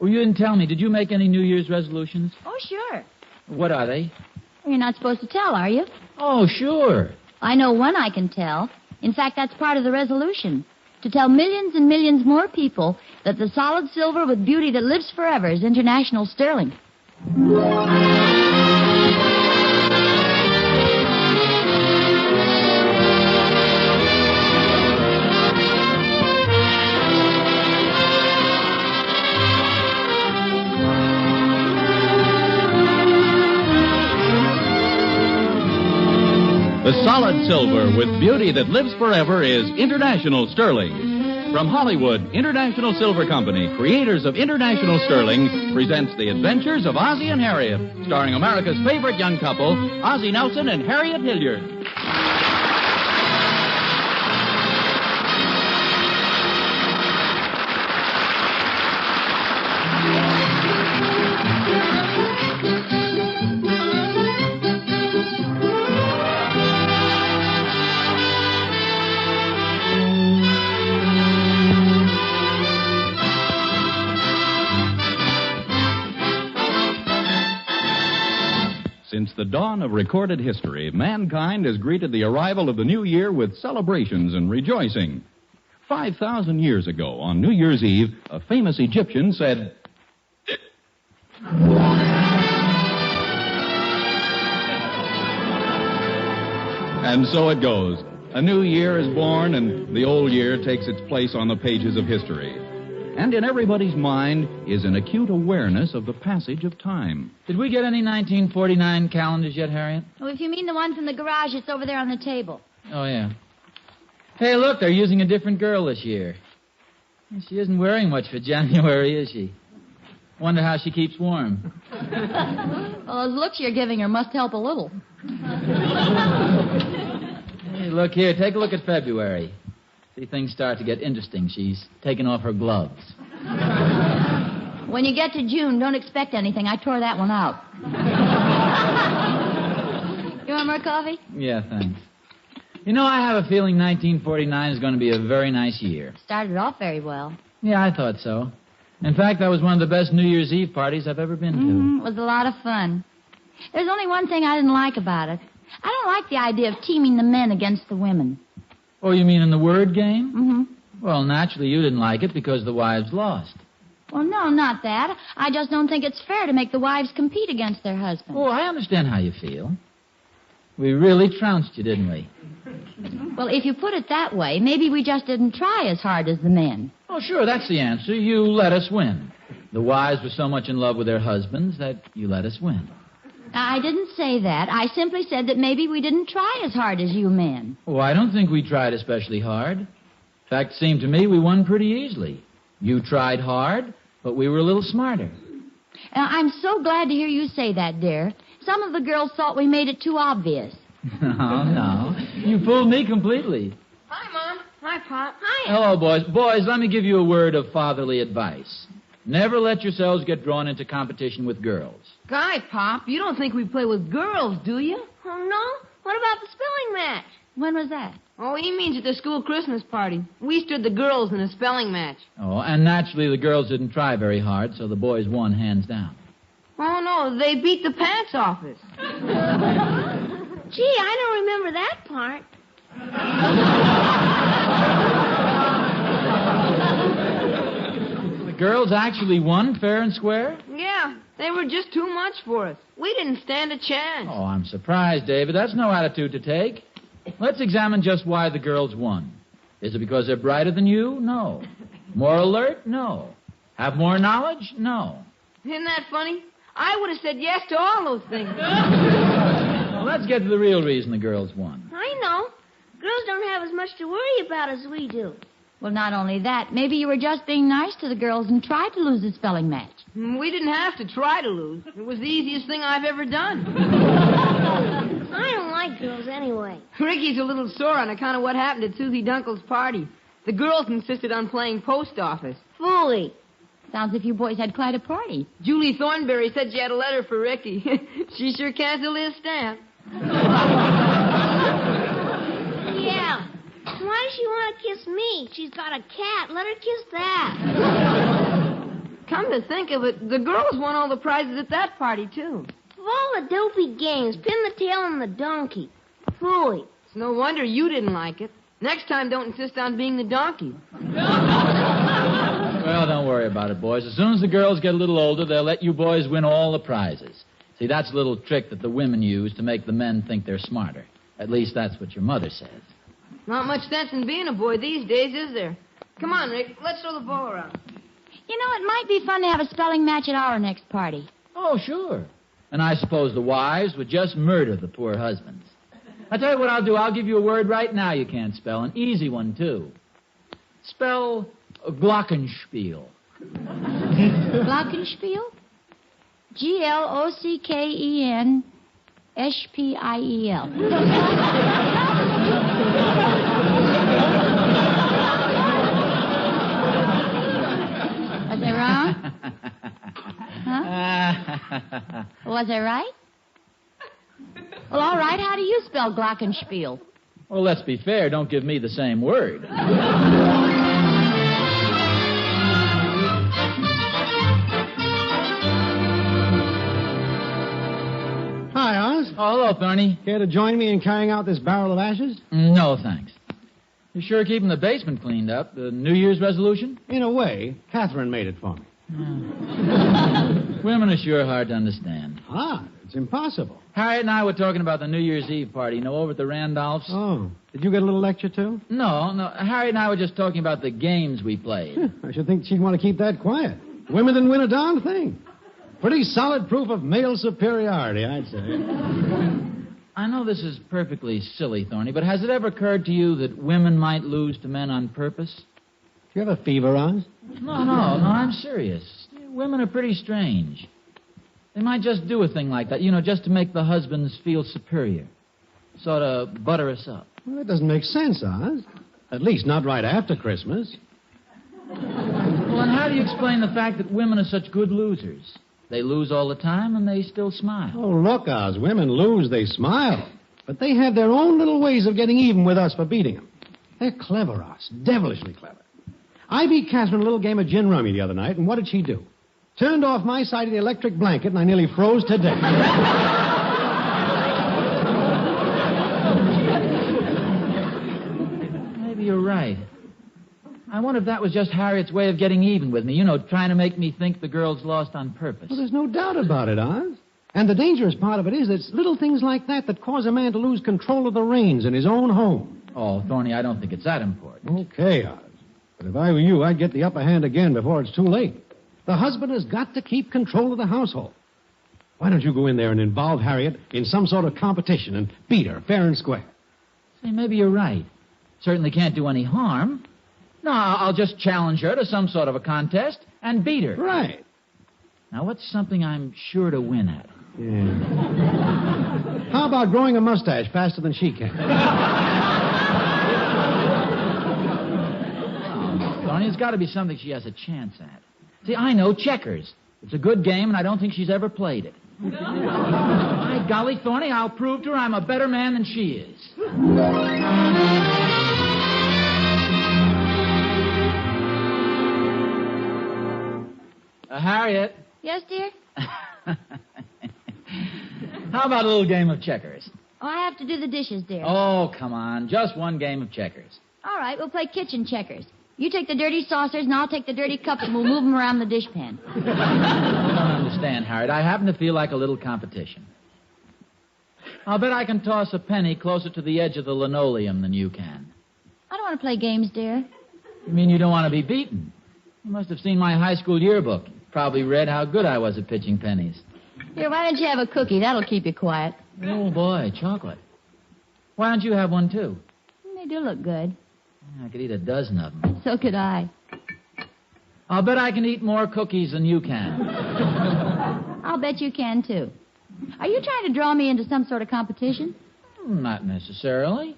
Oh, you didn't tell me. Did you make any New Year's resolutions? Oh, sure. What are they? Well, you're not supposed to tell, are you? Oh, sure. I know one I can tell. In fact, that's part of the resolution. To tell millions and millions more people that the solid silver with beauty that lives forever is international sterling. The solid silver with beauty that lives forever is International Sterling. From Hollywood, International Silver Company, creators of International Sterling, presents The Adventures of Ozzie and Harriet, starring America's favorite young couple, Ozzie Nelson and Harriet Hilliard. Since the dawn of recorded history, mankind has greeted the arrival of the new year with celebrations and rejoicing. 5,000 years ago, on New Year's Eve, a famous Egyptian said, and so it goes. A new year is born, and the old year takes its place on the pages of history. And in everybody's mind is an acute awareness of the passage of time. Did we get any 1949 calendars yet, Harriet? Oh, if you mean the one from the garage, it's over there on the table. Oh, yeah. Hey, look, they're using a different girl this year. She isn't wearing much for January, is she? Wonder how she keeps warm. Well, those looks you're giving her must help a little. Hey, look here, take a look at February. See, things start to get interesting. She's taking off her gloves. When you get to June, don't expect anything. I tore that one out. You want more coffee? Yeah, thanks. You know, I have a feeling 1949 is going to be a very nice year. Started off very well. Yeah, I thought so. In fact, that was one of the best New Year's Eve parties I've ever been to. It was a lot of fun. There's only one thing I didn't like about it. I don't like the idea of teaming the men against the women. Oh, you mean in the word game? Mm-hmm. Well, naturally, you didn't like it because the wives lost. Well, no, not that. I just don't think it's fair to make the wives compete against their husbands. Oh, I understand how you feel. We really trounced you, didn't we? Well, if you put it that way, maybe we just didn't try as hard as the men. Oh, sure, that's the answer. You let us win. The wives were so much in love with their husbands that you let us win. I didn't say that. I simply said that maybe we didn't try as hard as you men. Oh, I don't think we tried especially hard. In fact, it seemed to me we won pretty easily. You tried hard, but we were a little smarter. I'm so glad to hear you say that, dear. Some of the girls thought we made it too obvious. No. You fooled me completely. Hi, Mom. Hi, Pop. Hi. Hello, boys. Boys, let me give you a word of fatherly advice. Never let yourselves get drawn into competition with girls. Guy, Pop, you don't think we play with girls, do you? Oh, no? What about the spelling match? When was that? Oh, he means at the school Christmas party. We stood the girls in a spelling match. Oh, and naturally the girls didn't try very hard, so the boys won hands down. Oh, no, they beat the pants off us. Gee, I don't remember that part. The girls actually won fair and square? Yeah, they were just too much for us. We didn't stand a chance. Oh, I'm surprised, David. That's no attitude to take. Let's examine just why the girls won. Is it because they're brighter than you? No. More alert? No. Have more knowledge? No. Isn't that funny? I would have said yes to all those things. Well, let's get to the real reason the girls won. I know. Girls don't have as much to worry about as we do. Well, not only that, maybe you were just being nice to the girls and tried to lose the spelling match. We didn't have to try to lose. It was the easiest thing I've ever done. I don't like girls anyway. Ricky's a little sore on account of what happened at Susie Dunkel's party. The girls insisted on playing post office. Fooey. Sounds as if you boys had quite a party. Julie Thornberry said she had a letter for Ricky. She sure canceled his stamp. Yeah. Why does she want to kiss me? She's got a cat. Let her kiss that. Come to think of it, the girls won all the prizes at that party, too. Of all the dopey games, pin the tail on the donkey. Phooey. It's no wonder you didn't like it. Next time, don't insist on being the donkey. Well, don't worry about it, boys. As soon as the girls get a little older, they'll let you boys win all the prizes. See, that's a little trick that the women use to make the men think they're smarter. At least that's what your mother says. Not much sense in being a boy these days, is there? Come on, Rick. Let's throw the ball around. You know, it might be fun to have a spelling match at our next party. Oh, sure. And I suppose the wives would just murder the poor husbands. I'll tell you what I'll do. I'll give you a word right now you can't spell. An easy one, too. Spell glockenspiel. Glockenspiel? Glockenspiel. Was I wrong? Huh? Was I right? Well, all right. How do you spell glockenspiel? Well, let's be fair. Don't give me the same word. Hi, Oz. Oh, hello, Thorny. Care to join me in carrying out this barrel of ashes? No, thanks. You're sure keeping the basement cleaned up? The New Year's resolution? In a way, Catherine made it for me. Women are sure hard to understand. Ah, it's impossible. Harriet and I were talking about the New Year's Eve party, over at the Randolphs. Oh, did you get a little lecture, too? No. Harriet and I were just talking about the games we played. I should think she'd want to keep that quiet. Women didn't win a darn thing. Pretty solid proof of male superiority, I'd say. I know this is perfectly silly, Thorny, but has it ever occurred to you that women might lose to men on purpose? Do you have a fever, Oz? No, I'm serious. Women are pretty strange. They might just do a thing like that, just to make the husbands feel superior. Sort of butter us up. Well, that doesn't make sense, Oz. At least not right after Christmas. Well, and how do you explain the fact that women are such good losers? They lose all the time, and they still smile. Oh, look, Oz, women lose, they smile. But they have their own little ways of getting even with us for beating them. They're clever, Oz, devilishly clever. I beat Catherine in a little game of gin rummy the other night, and what did she do? Turned off my side of the electric blanket, and I nearly froze to death. Maybe you're right. I wonder if that was just Harriet's way of getting even with me, trying to make me think the girls lost on purpose. Well, there's no doubt about it, Oz. And the dangerous part of it is it's little things like that cause a man to lose control of the reins in his own home. Oh, Thorny, I don't think it's that important. Okay, Oz. But if I were you, I'd get the upper hand again before it's too late. The husband has got to keep control of the household. Why don't you go in there and involve Harriet in some sort of competition and beat her fair and square? Say, maybe you're right. Certainly can't do any harm. No, I'll just challenge her to some sort of a contest and beat her. Right. Now, what's something I'm sure to win at? Yeah. How about growing a mustache faster than she can? Tony, it's got to be something she has a chance at. See, I know checkers. It's a good game, and I don't think she's ever played it. By golly, Thorny, I'll prove to her I'm a better man than she is. Harriet. Yes, dear? How about a little game of checkers? Oh, I have to do the dishes, dear. Oh, come on. Just one game of checkers. All right, we'll play kitchen checkers. You take the dirty saucers, and I'll take the dirty cups, and we'll move them around the dishpan. You don't understand, Harriet. I happen to feel like a little competition. I'll bet I can toss a penny closer to the edge of the linoleum than you can. I don't want to play games, dear. You mean you don't want to be beaten? You must have seen my high school yearbook. Probably read how good I was at pitching pennies. Here, why don't you have a cookie? That'll keep you quiet. Oh, boy, chocolate. Why don't you have one, too? They do look good. I could eat a dozen of them. So could I. I'll bet I can eat more cookies than you can. I'll bet you can, too. Are you trying to draw me into some sort of competition? Not necessarily.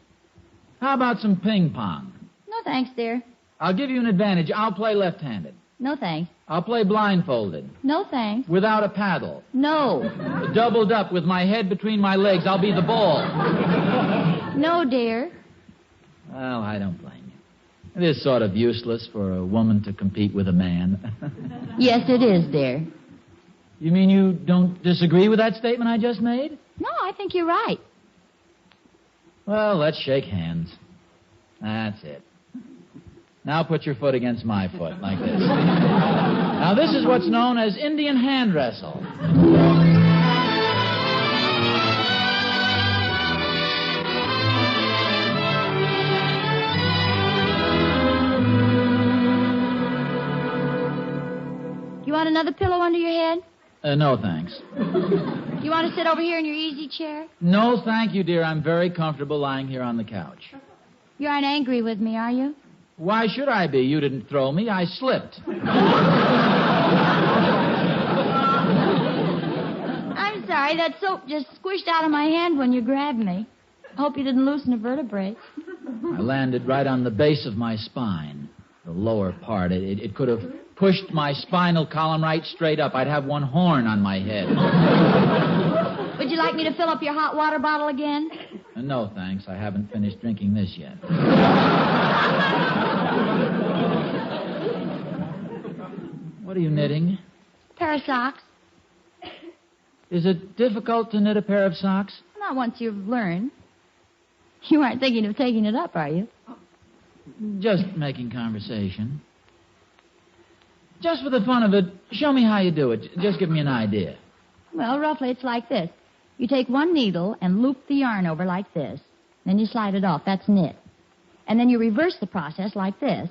How about some ping pong? No, thanks, dear. I'll give you an advantage. I'll play left-handed. No, thanks. I'll play blindfolded. No, thanks. Without a paddle. No. Doubled up with my head between my legs. I'll be the ball. No, dear. Well, I don't blame you. It is sort of useless for a woman to compete with a man. Yes, it is, dear. You mean you don't disagree with that statement I just made? No, I think you're right. Well, let's shake hands. That's it. Now put your foot against my foot, like this. Now, this is what's known as Indian hand wrestle. You want another pillow under your head? No, thanks. You want to sit over here in your easy chair? No, thank you, dear. I'm very comfortable lying here on the couch. You aren't angry with me, are you? Why should I be? You didn't throw me. I slipped. I'm sorry. That soap just squished out of my hand when you grabbed me. I hope you didn't loosen a vertebrae. I landed right on the base of my spine, the lower part. It could have pushed my spinal column right straight up. I'd have one horn on my head. Would you like me to fill up your hot water bottle again? No, thanks. I haven't finished drinking this yet. What are you knitting? Pair of socks. Is it difficult to knit a pair of socks? Not once you've learned. You aren't thinking of taking it up, are you? Just making conversation. Just for the fun of it, show me how you do it. Just give me an idea. Well, roughly it's like this. You take one needle and loop the yarn over like this. Then you slide it off. That's knit. And then you reverse the process like this.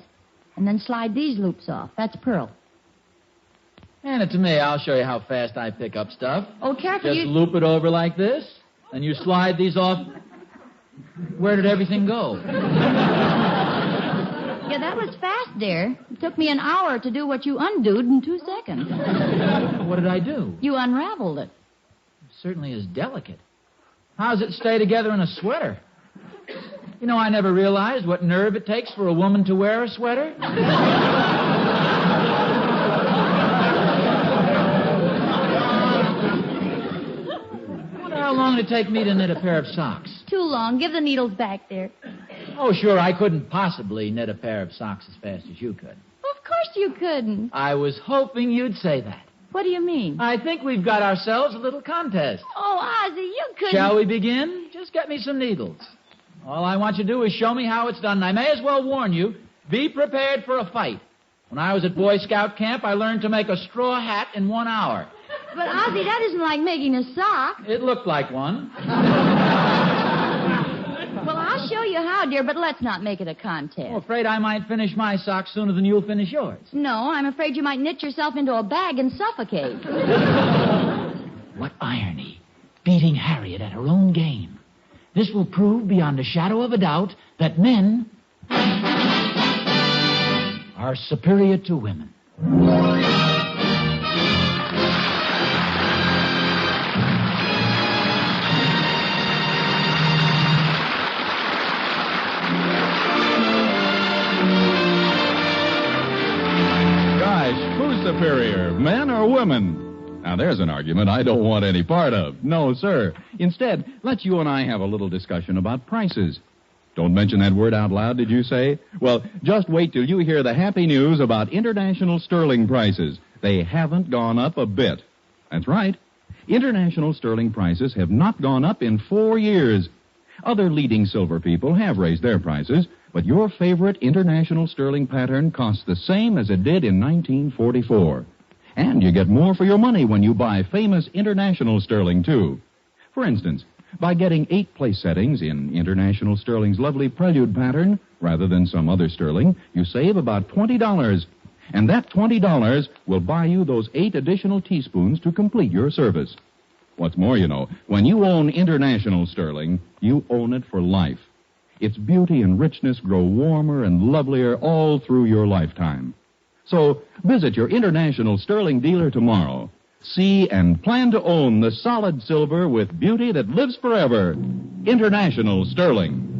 And then slide these loops off. That's purl. Hand it to me. I'll show you how fast I pick up stuff. Oh, careful. Just loop it over like this. And you slide these off. Where did everything go? Yeah, that was fast, dear. It took me an hour to do what you undoed in 2 seconds. What did I do? You unraveled it. It certainly is delicate. How does it stay together in a sweater? You know, I never realized what nerve it takes for a woman to wear a sweater. How long did it take me to knit a pair of socks? Too long. Give the needles back there. Oh, sure, I couldn't possibly knit a pair of socks as fast as you could. Of course you couldn't. I was hoping you'd say that. What do you mean? I think we've got ourselves a little contest. Oh, Ozzie, you couldn't. Shall we begin? Just get me some needles. All I want you to do is show me how it's done. And I may as well warn you, be prepared for a fight. When I was at Boy Scout camp, I learned to make a straw hat in 1 hour. But, Ozzie, that isn't like making a sock. It looked like one. Well, I'll show you how, dear, but let's not make it a contest. I'm afraid I might finish my sock sooner than you'll finish yours. No, I'm afraid you might knit yourself into a bag and suffocate. What irony. Beating Harriet at her own game. This will prove beyond a shadow of a doubt that men are superior to women. Who's superior, men or women? Now, there's an argument I don't want any part of. No, sir. Instead, let's you and I have a little discussion about prices. Don't mention that word out loud, did you say? Well, just wait till you hear the happy news about international sterling prices. They haven't gone up a bit. That's right. International sterling prices have not gone up in 4 years. Other leading silver people have raised their prices, but your favorite international sterling pattern costs the same as it did in 1944. And you get more for your money when you buy famous international sterling, too. For instance, by getting 8 place settings in international sterling's lovely prelude pattern, rather than some other sterling, you save about $20. And that $20 will buy you those 8 additional teaspoons to complete your service. What's more, you know, when you own international sterling, you own it for life. Its beauty and richness grow warmer and lovelier all through your lifetime. So visit your international sterling dealer tomorrow. See and plan to own the solid silver with beauty that lives forever. International Sterling.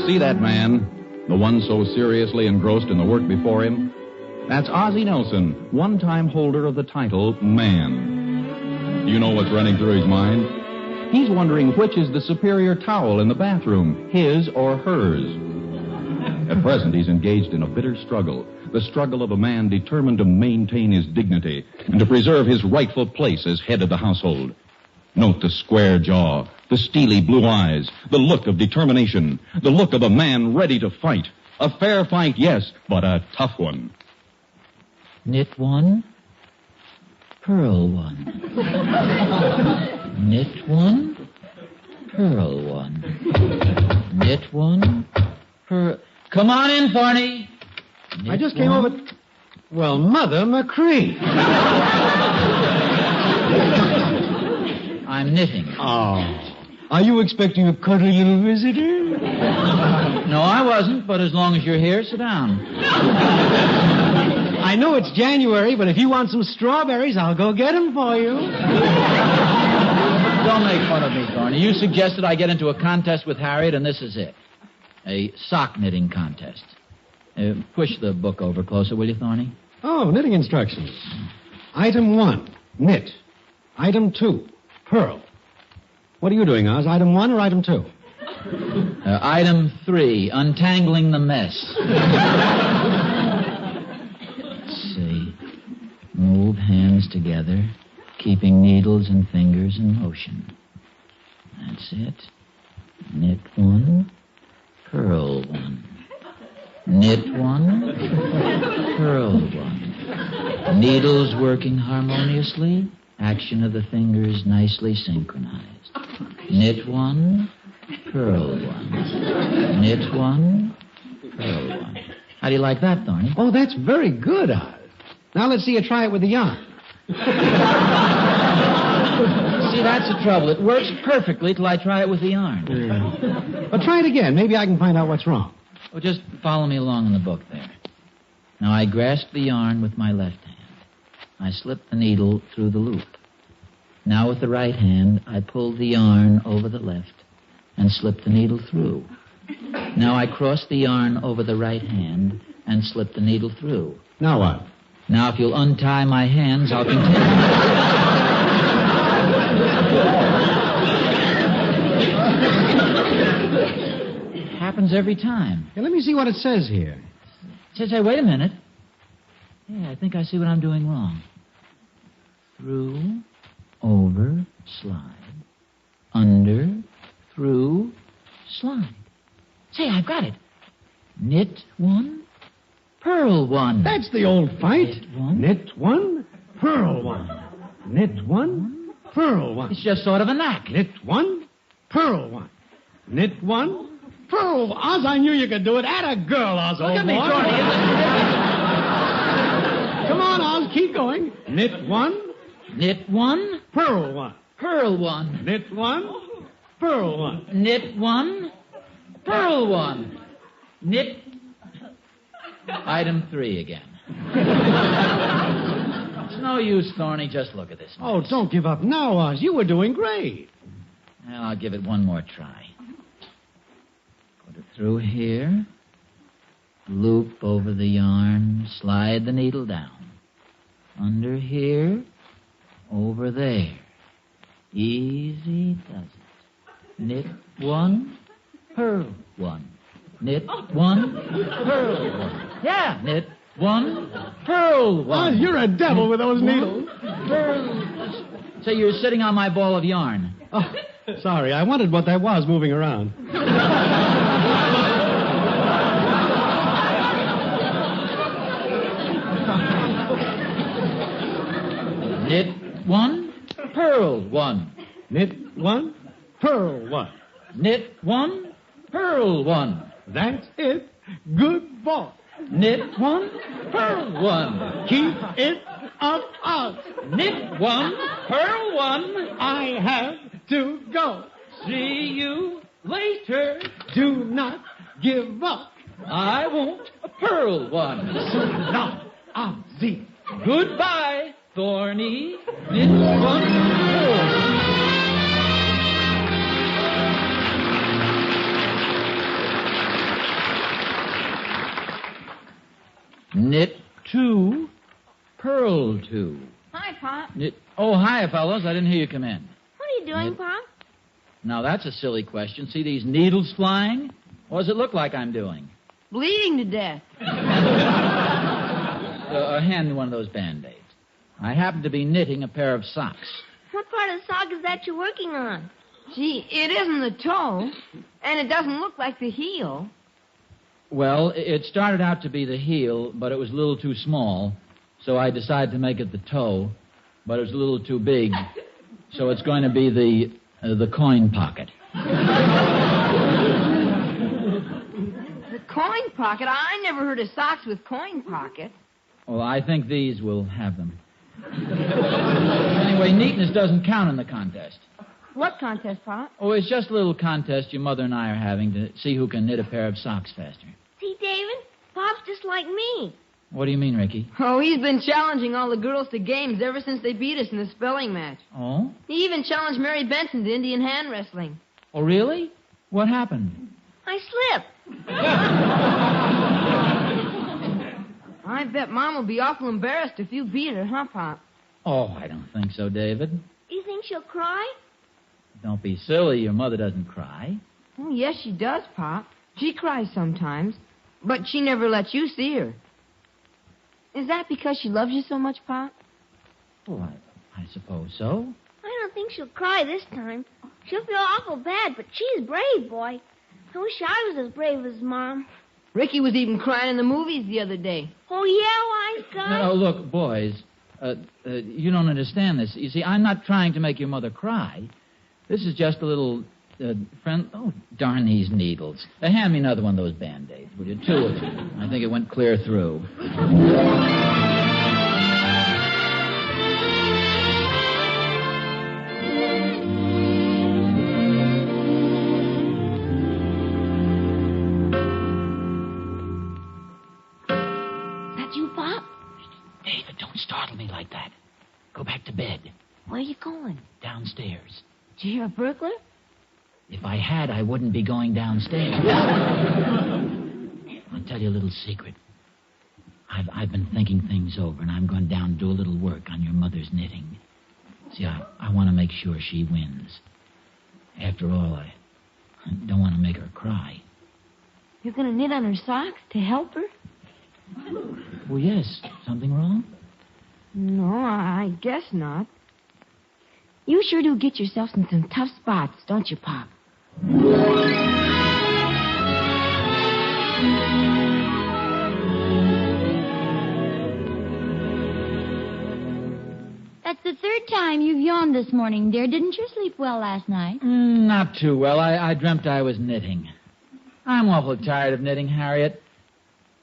See that man? The one so seriously engrossed in the work before him? That's Ozzie Nelson, one-time holder of the title Man. You know what's running through his mind? He's wondering which is the superior towel in the bathroom, his or hers. At present, he's engaged in a bitter struggle, the struggle of a man determined to maintain his dignity and to preserve his rightful place as head of the household. Note the square jaw, the steely blue eyes, the look of determination, the look of a man ready to fight. A fair fight, yes, but a tough one. Knit one, purl one. Knit one, purl one. Knit one, purl... Come on in, Thorny. I just came over... Well, Mother McCree. I'm knitting. Oh. Are you expecting a cuddly little visitor? No, I wasn't, but as long as you're here, sit down. I know it's January, but if you want some strawberries, I'll go get them for you. Don't make fun of me, Thorny. You suggested I get into a contest with Harriet, and this is it. A sock knitting contest. Push the book over closer, will you, Thorny? Oh, knitting instructions. Item 1, knit. Item 2, purl. What are you doing, Oz? Item 1 or item 2? Item 3, untangling the mess. Let's see. Move hands together, keeping needles and fingers in motion. That's it. Knit one, purl one. Knit one, purl one. Needles working harmoniously, action of the fingers nicely synchronized. Knit one, purl one. Knit one, purl one. How do you like that, Thorny? Oh, that's very good, Oz. Now let's see you try it with the yarn. See, that's the trouble. It works perfectly till I try it with the yarn. But try it again. Maybe I can find out what's wrong. Well, just follow me along in the book there. Now, I grasp the yarn with my left hand. I slip the needle through the loop. Now, with the right hand, I pull the yarn over the left and slip the needle through. Now, I cross the yarn over the right hand and slip the needle through. Now what? Now, if you'll untie my hands, I'll continue. It happens every time. Hey, let me see what it says here. Say, wait a minute. Yeah, I think I see what I'm doing wrong. Through, over, slide. Under, through, slide. Say, I've got it. Knit one, purl one. That's the old fight. Knit one. Knit one, purl one. Knit one, purl one. It's just sort of a knack. Knit one, purl one. Knit one, purl one. Oz, I knew you could do it. Atta girl, Oz, Look old at me, boy. Thorny. Come on, Oz, keep going. Knit one, Knit one, purl one. purl one. Knit one, purl one. Knit one, purl one. Knit. Item 3 again. It's no use, Thorny. Just look at this. Oh, don't give up now, Oz. You were doing great. Well, I'll give it one more try. Put it through here. Loop over the yarn. Slide the needle down. Under here. Over there. Easy does it. Knit one, purl one. Knit one, purl one. Yeah, knit one, purl one. Oz, you're a devil with those needles. Purl. So you're sitting on my ball of yarn. Oh, sorry, I wondered what that was moving around. Knit one, purl one. Knit one, purl one. Knit one, purl one. That's it. Good boy. Knit one, purl one. Keep it up, Oz. Knit one, purl one. I have to go. See you later. Do not give up. I won't purl one. Now, Ozzie. Goodbye, Thorny. Knit one, purl one. Knit 2, purl 2. Hi, Pop. Hi, fellows. I didn't hear you come in. What are you doing, Pop? Now, that's a silly question. See these needles flying? What does it look like I'm doing? Bleeding to death. Hand me one of those Band-Aids. I happen to be knitting a pair of socks. What part of the sock is that you're working on? Gee, it isn't the toe, and it doesn't look like the heel. Well, it started out to be the heel, but it was a little too small, so I decided to make it the toe, but it was a little too big, so it's going to be the coin pocket. The coin pocket? I never heard of socks with coin pockets. Well, I think these will have them. Anyway, neatness doesn't count in the contest. What contest, Pop? Oh, it's just a little contest your mother and I are having to see who can knit a pair of socks faster. See, David? Pop's just like me. What do you mean, Ricky? Oh, he's been challenging all the girls to games ever since they beat us in the spelling match. Oh? He even challenged Mary Benson to Indian hand wrestling. Oh, really? What happened? I slipped. I bet Mom will be awful embarrassed if you beat her, huh, Pop? Oh, I don't think so, David. You think she'll cry? Don't be silly. Your mother doesn't cry. Oh, yes, she does, Pop. She cries sometimes, but she never lets you see her. Is that because she loves you so much, Pop? Oh, I suppose so. I don't think she'll cry this time. She'll feel awful bad, but she's brave, boy. I wish I was as brave as Mom. Ricky was even crying in the movies the other day. Oh, yeah, wise guy? No, look, boys, you don't understand this. You see, I'm not trying to make your mother cry. This is just a little friend. Oh, darn these needles. Hand me another one of those Band-Aids, will you? 2 of them. I think it went clear through. David, don't startle me like that. Go back to bed. Where are you going? Downstairs. Did you hear a burglar? If I had, I wouldn't be going downstairs. I'll tell you a little secret. I've been thinking things over, and I'm going down to do a little work on your mother's knitting. See, I want to make sure she wins. After all, I don't want to make her cry. You're going to knit on her socks to help her? Well, yes. Something wrong? No, I guess not. You sure do get yourself in some tough spots, don't you, Pop? That's the third time you've yawned this morning, dear. Didn't you sleep well last night? Not too well. I dreamt I was knitting. I'm awful tired of knitting, Harriet.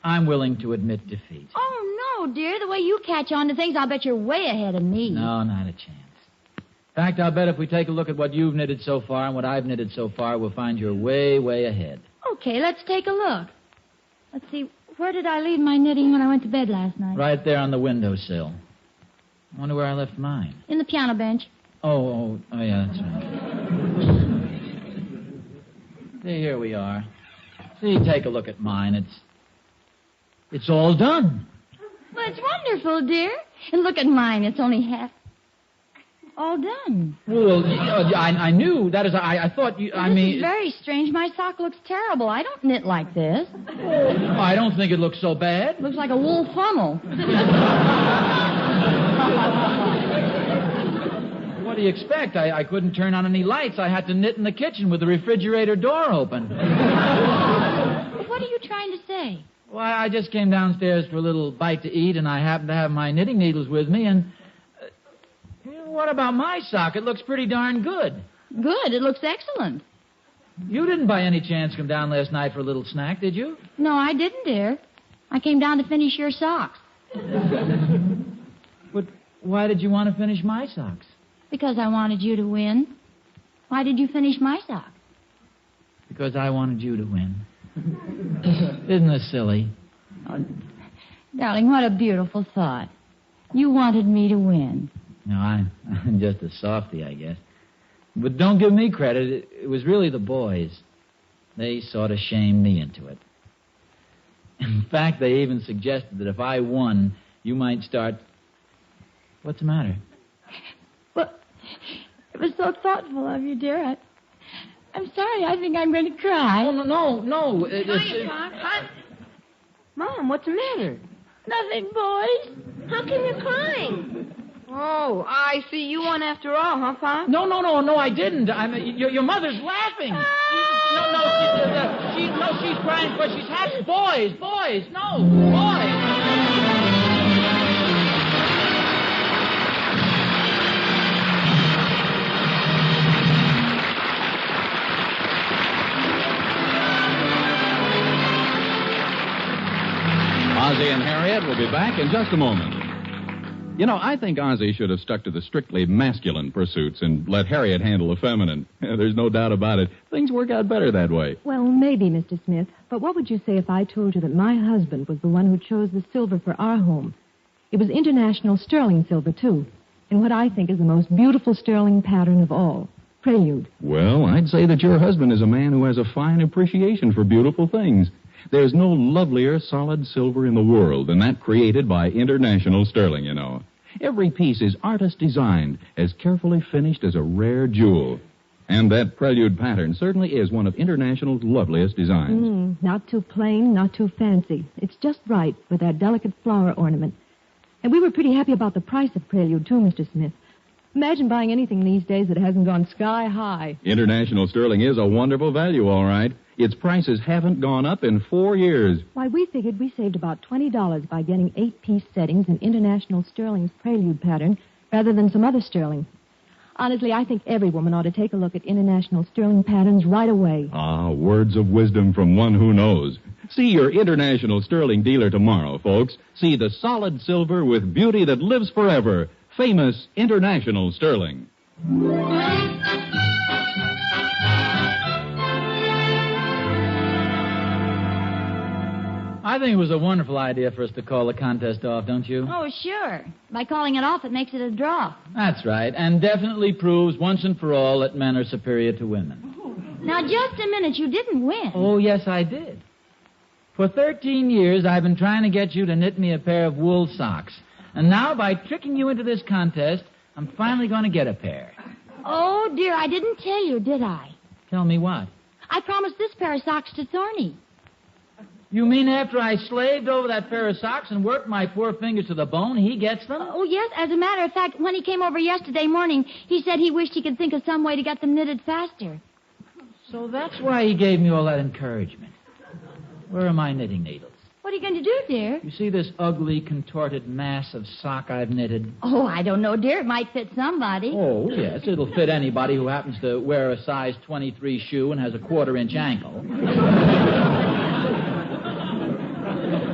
I'm willing to admit defeat. Oh, no, dear. The way you catch on to things, I'll bet you're way ahead of me. No, not a chance. In fact, I'll bet if we take a look at what you've knitted so far and what I've knitted so far, we'll find you're way, way ahead. Okay, let's take a look. Let's see, where did I leave my knitting when I went to bed last night? Right there on the windowsill. I wonder where I left mine. In the piano bench. Oh, yeah, that's right. See, here we are. See, take a look at mine. It's all done. Well, it's wonderful, dear. And look at mine. It's only half all done. Well, I knew. That is, I thought you, Well, this is very strange. My sock looks terrible. I don't knit like this. I don't think it looks so bad. Looks like a wool funnel. What do you expect? I couldn't turn on any lights. I had to knit in the kitchen with the refrigerator door open. What are you trying to say? Well, I just came downstairs for a little bite to eat, and I happened to have my knitting needles with me, and... what about my sock? It looks pretty darn good. Good. It looks excellent. You didn't by any chance come down last night for a little snack, did you? No, I didn't, dear. I came down to finish your socks. But why did you want to finish my socks? Because I wanted you to win. Why did you finish my socks? Because I wanted you to win. Isn't this silly? Oh, darling, what a beautiful thought. You wanted me to win. No, I'm just a softy, I guess. But don't give me credit. It was really the boys. They sort of shamed me into it. In fact, they even suggested that if I won, you might start... What's the matter? Well, it was so thoughtful of you, dear. I'm sorry. I think I'm going to cry. Oh, no. Hiya, Pop. Hi. Mom, what's the matter? Nothing, boys. How come you're crying? Oh, I see. You won after all, huh, Pop? No, I didn't. Your mother's laughing. She's crying because she's happy. Boys, boys. Ozzie and Harriet will be back in just a moment. You know, I think Ozzie should have stuck to the strictly masculine pursuits and let Harriet handle the feminine. There's no doubt about it. Things work out better that way. Well, maybe, Mr. Smith. But what would you say if I told you that my husband was the one who chose the silver for our home? It was international sterling silver, too, in what I think is the most beautiful sterling pattern of all, Prelude. Well, I'd say that your husband is a man who has a fine appreciation for beautiful things. There's no lovelier solid silver in the world than that created by international sterling, you know. Every piece is artist designed, as carefully finished as a rare jewel. And that Prelude pattern certainly is one of international's loveliest designs. Not too plain, not too fancy. It's just right with that delicate flower ornament. And we were pretty happy about the price of Prelude, too, Mr. Smith. Imagine buying anything these days that hasn't gone sky high. International sterling is a wonderful value, all right. Its prices haven't gone up in 4 years. Why, we figured we saved about $20 by getting 8-piece settings in International Sterling's Prelude pattern rather than some other sterling. Honestly, I think every woman ought to take a look at International Sterling patterns right away. Ah, words of wisdom from one who knows. See your International Sterling dealer tomorrow, folks. See the solid silver with beauty that lives forever. Famous International Sterling. I think it was a wonderful idea for us to call the contest off, don't you? Oh, sure. By calling it off, it makes it a draw. That's right, and definitely proves once and for all that men are superior to women. Now, just a minute. You didn't win. Oh, yes, I did. For 13 years, I've been trying to get you to knit me a pair of wool socks. And now, by tricking you into this contest, I'm finally going to get a pair. Oh, dear, I didn't tell you, did I? Tell me what? I promised this pair of socks to Thorny. You mean after I slaved over that pair of socks and worked my poor fingers to the bone, he gets them? Oh, yes. As a matter of fact, when he came over yesterday morning, he said he wished he could think of some way to get them knitted faster. So that's why he gave me all that encouragement. Where are my knitting needles? What are you going to do, dear? You see this ugly, contorted mass of sock I've knitted? Oh, I don't know, dear. It might fit somebody. Oh, yes. It'll fit anybody who happens to wear a size 23 shoe and has a 1/4-inch ankle.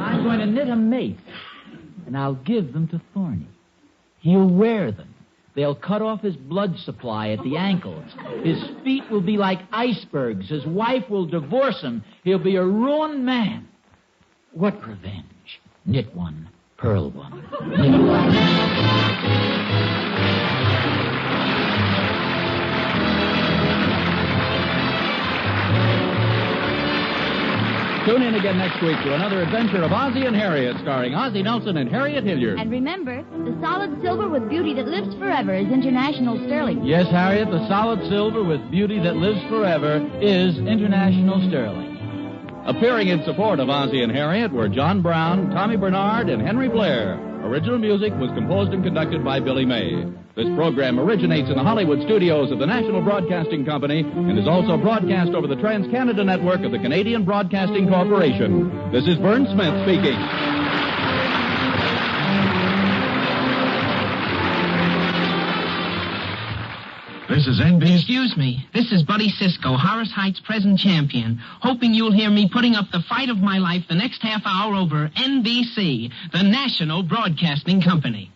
I'm going to knit a mate, and I'll give them to Thorny. He'll wear them. They'll cut off his blood supply at the ankles. His feet will be like icebergs. His wife will divorce him. He'll be a ruined man. What revenge? Knit one, pearl one, knit one. Tune in again next week to another adventure of Ozzie and Harriet, starring Ozzie Nelson and Harriet Hilliard. And remember, the solid silver with beauty that lives forever is International Sterling. Yes, Harriet, the solid silver with beauty that lives forever is International Sterling. Appearing in support of Ozzie and Harriet were John Brown, Tommy Bernard, and Henry Blair. Original music was composed and conducted by Billy May. This program originates in the Hollywood studios of the National Broadcasting Company and is also broadcast over the Trans-Canada Network of the Canadian Broadcasting Corporation. This is Vern Smith speaking. This is NBC. Excuse me. This is Buddy Cisco, Horace Heights' present champion, hoping you'll hear me putting up the fight of my life the next half hour over NBC, the National Broadcasting Company.